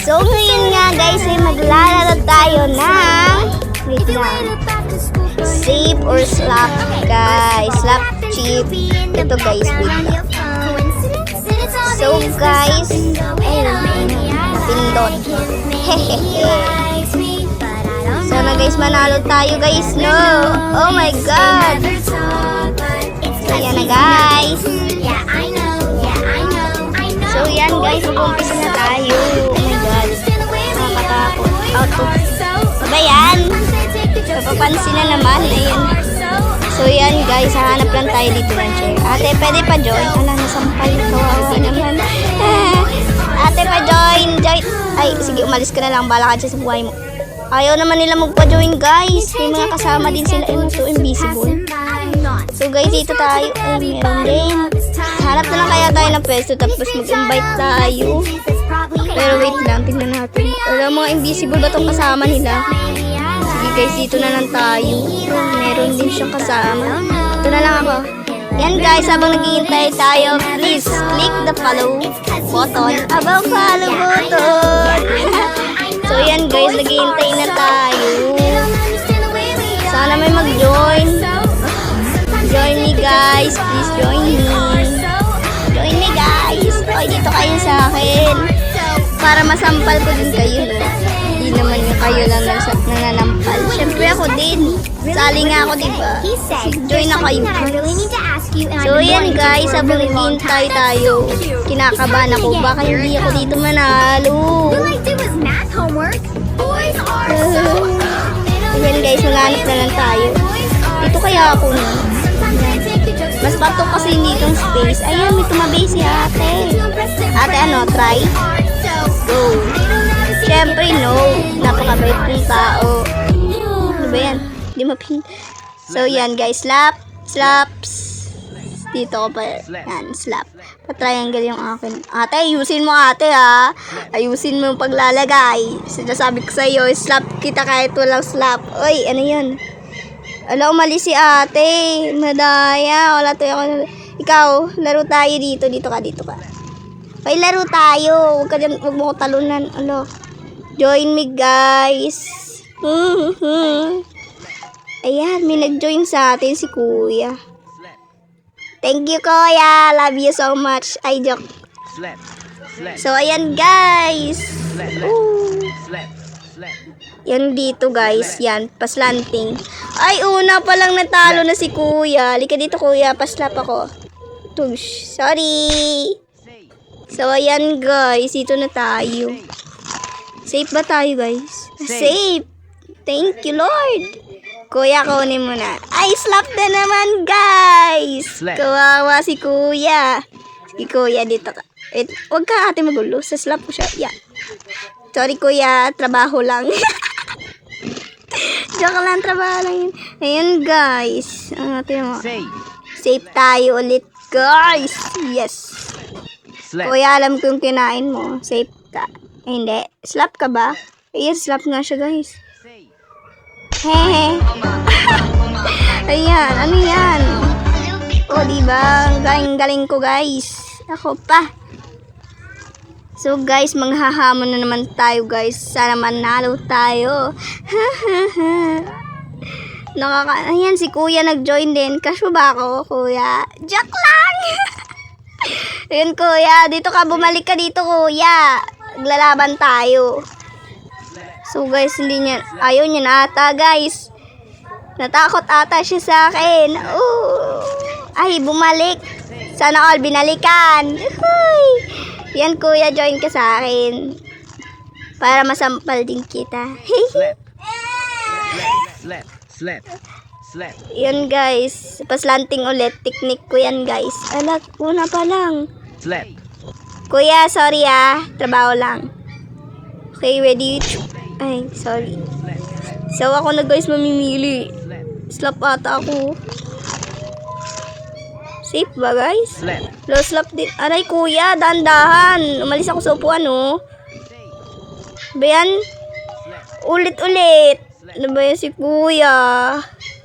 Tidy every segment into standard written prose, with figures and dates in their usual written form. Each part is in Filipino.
So ngayon nga guys ay maglalaro tayo ng wait lang. Save or slap guys. Slap chip. Ito guys, wait lang. So guys, pindot. Hehehe. So na guys, manalo tayo guys, no? Oh my god. So yan na guys. So yan guys, mag-umpisa na tayo. Oh my god. Nakakatakot. Ano ba yan? Napapansin na naman. Ayan. So yan guys, hahanap lang tayo dito ng chair. Ate, pwede pa join? Ala, nasampal. Kawawa naman. Ate, pa join. Join. Ay, sige, umalis ka na lang. Bala ka dyan sa buhay mo. Ayaw naman nila magpa-join guys. May mga kasama din sila. Ayun, so invisible. So guys, dito tayo. Ay, meron din. Hanap na lang kaya tayo ng pwesto tapos mag-invite tayo. Pero wait lang, tingnan natin. Wala mga invisible ba itong kasama nila? Sige guys, dito na lang tayo. Meron din siyang kasama. Ito na lang ako. Yan guys, habang naghihintay tayo, please click the follow button. Abang follow button. So yan guys, naghihintay na tayo. Sana may mag-join. Join me guys, please join me. Join me guys. Oy, dito kayo sa akin. Para masampal ko din kayo, no? Hindi naman yung kayo lang nananampal. Siyempre ako din. Sali nga ako, diba? Join na kayo. So yan guys, habang naghihintay tayo, kinakabahan ako. Baka hindi ako dito manalo. Yan guys, maghanap na lang tayo. Dito kaya ako, no? Mas patok kasi hindi itong space. Ayan, may tumabi si ate. Ate, ano? Try? Go. Siyempre, no. Napakabait ng tao. Ano ba yan? Hindi mapin. So, yan guys. Slap. Slaps. Dito ko pa. Yan, slap. Pa-triangle yung akin. Ate, ayusin mo ate ha. Ayusin mo yung paglalagay. Sinasabi ko sa'yo, slap kita kahit walang slap. Oy, ano yun? Ala, umalis si ate. Madaya. Wala to ako. Ikaw, laro tayo dito. Dito ka. Ay, laro tayo. Huwag mo ko talunan. Ala. Join me, guys. Ayan, may nag-join sa atin si kuya. Thank you, kuya. Love you so much. Ay, joke. So, ayan, guys. Yan dito guys, yan, paslanting. Ay, una pa lang natalo na si kuya. Halika dito kuya, paslap ako. Tush, sorry. So, ayan guys, dito na tayo. Safe ba tayo guys? Safe. Thank you Lord. Kuya, kunin mo na. Ay, slap na naman guys. Kawawa si kuya. Si kuya, dito ka. Huwag ka ate magulo, sa slap ko siya. Yeah. Sorry kuya, trabaho lang. Joke lang, trabaho lang yun. Ayan guys. Safe tayo ulit guys. Yes. Kuya, alam ko yung kinain mo. Safe ka. Hindi. Slap ka ba? Ayan, slap nga siya guys. Hehe. Ayan, ano yan? O diba? Galing-galing ko guys. Ako pa. So guys, manghahamon na naman tayo guys. Sana manalo tayo. Ayan, si kuya nag-join din. Kasyo ba ako, kuya? Joke lang! Ayan kuya, dito ka, bumalik ka dito kuya. Naglalaban tayo. So guys, ayaw niya na ata guys. Natakot ata siya sa akin. Ay, bumalik. Sana all binalikan. Huy! Yan kuya, join ka sa akin. Para masampal din kita. Yan guys. Paslanting ulit. Technique ko yan guys. Alak, una pa lang. Kuya, sorry trabaho lang. Okay, ready? Ay, sorry. So ako na guys mamimili. Slap ata ako. Safe ba guys? Low slap din. Aray kuya, dandahan. Umalis ako sa upuan Bayan? Ulit-ulit. Ano ba yan si kuya?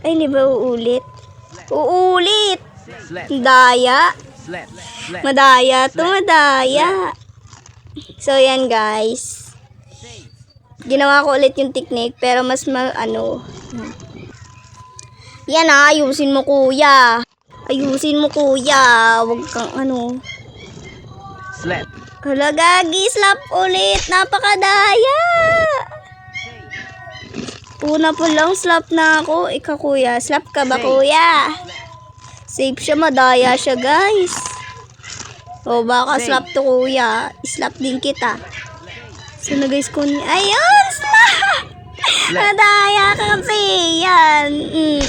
Ay, hindi ba uulit? Uulit! Daya. Madaya to, madaya. So, yan guys. Ginawa ko ulit yung technique, pero mas Yan ayusin mo kuya. Ayusin mo kuya. Huwag kang Slap. Hala gagi, slap ulit. Napakadaya. Una po lang, slap na ako. Ikaw kuya, slap ka ba kuya? Safe siya, madaya siya guys. O baka slap to kuya. Slap din kita. So na guys ko ayun, slap! Madaya ka kasi. Yan.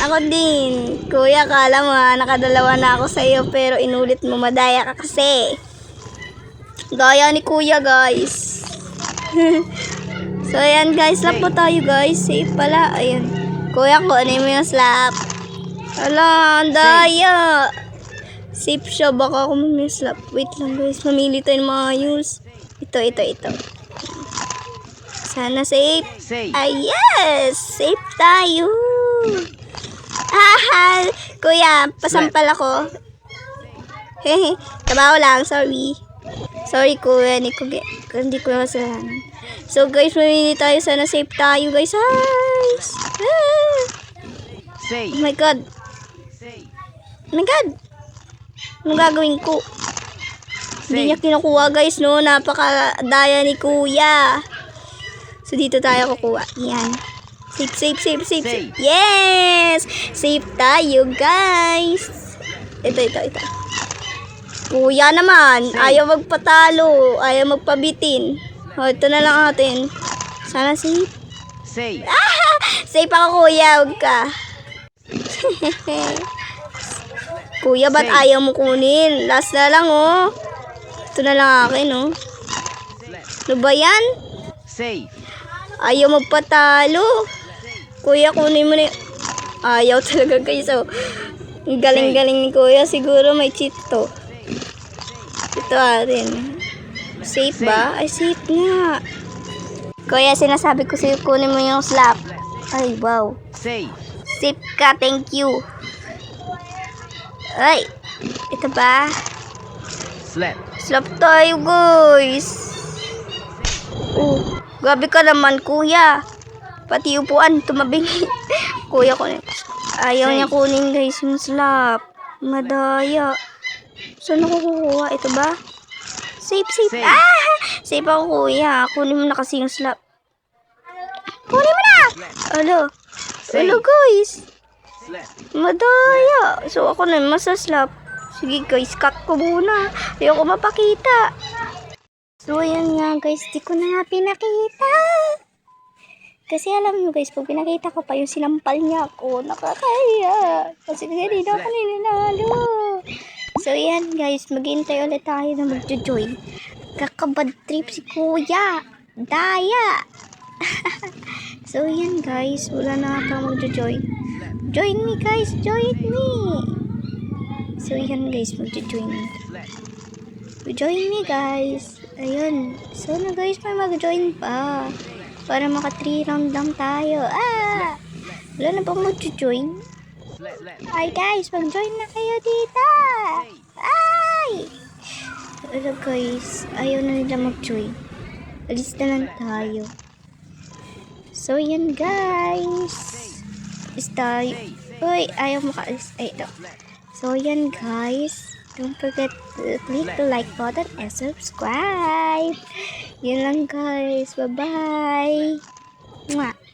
Ako din. Kuya, kala mo nakadalawa na ako sa iyo pero inulit mo, madaya ka kasi. Gaya ni kuya guys. So ayan guys, slap po tayo guys. Safe pala. Ayan. Kuya, kunin mo yung slap. Hala, ang daya. Safe siya. Baka ako may slap. Wait lang guys. Mamili tayo ng maayos. Ito. Sana safe. Ay, yes! Safe tayo. Kuya, pasampal ako. Hehe. Tabaho lang. Sorry. Sorry kuya. Hindi ko kasalanan. So guys, mamili tayo. Sana safe tayo guys. Guys. Oh my god. Oh my god. Anong gagawin ko? Hindi niya kinukuha guys, no? Napakadaya ni kuya. So dito tayo kukuha. Yan. Safe. Yes! Safe tayo guys. Ito. Kuya naman. Ayaw magpatalo. Ayaw magpabitin. O, ito na lang atin. Sana safe. Safe ako kuya. Huwag ka. Kuya, ba't ayaw mo kunin? Last na lang, oh. Ito na lang akin, oh. Ano ba yan? Ayaw magpatalo. Kuya, kunin mo na ayaw talaga guys, oh. Ang galing-galing ni kuya. Siguro may cheat to. Ito atin. Safe ba? Ay, safe nga. Kuya, sinasabi ko sa'yo, kunin mo yung slap. Ay, wow. Safe ka, thank you. Ay, ito ba? Slap tayo, guys. Oh, gabi ka naman, kuya. Pati upuan, tumabing. Kuya, kunin. Ayaw niya kunin, guys, yung slap. Madaya. Saan ako kukuha? Ito ba? Safe. Safe ako, kuya. Kunin mo na kasi yung slap. Kunin mo na! Hello, guys. Madaya. So, ako na masaslap. Sige, guys. Cut ko muna. Ayoko mapakita. So, ayan nga, guys. Di ko na nga pinakita. Kasi alam nyo, guys, pag pinakita ko pa yung sinampal niya ako, nakakaya. Kasi hindi na ako nilinalo. So, ayan, guys. Maghintay ulit tayo na magjo-join. Kakabad trip si kuya. Daya. So, ayan, guys. Wala na ata magjo-join. Join me, guys. Join me. So, ayan, guys. Magjo-join. Join me, guys. Ayun. So, na, guys, may mag-join pa. Para maka 3 round lang tayo. Wala na pang mag-join. Ay, guys. Mag-join na kayo dito. Ay! Wala, guys. Ayaw na nila mag-join. Alis na lang tayo. So, yan, guys. Tayo. Uy, ayaw makaalis. Ay, ito. So, yan, guys. Don't forget to click the like button and subscribe. Yan lang, guys. Bye-bye.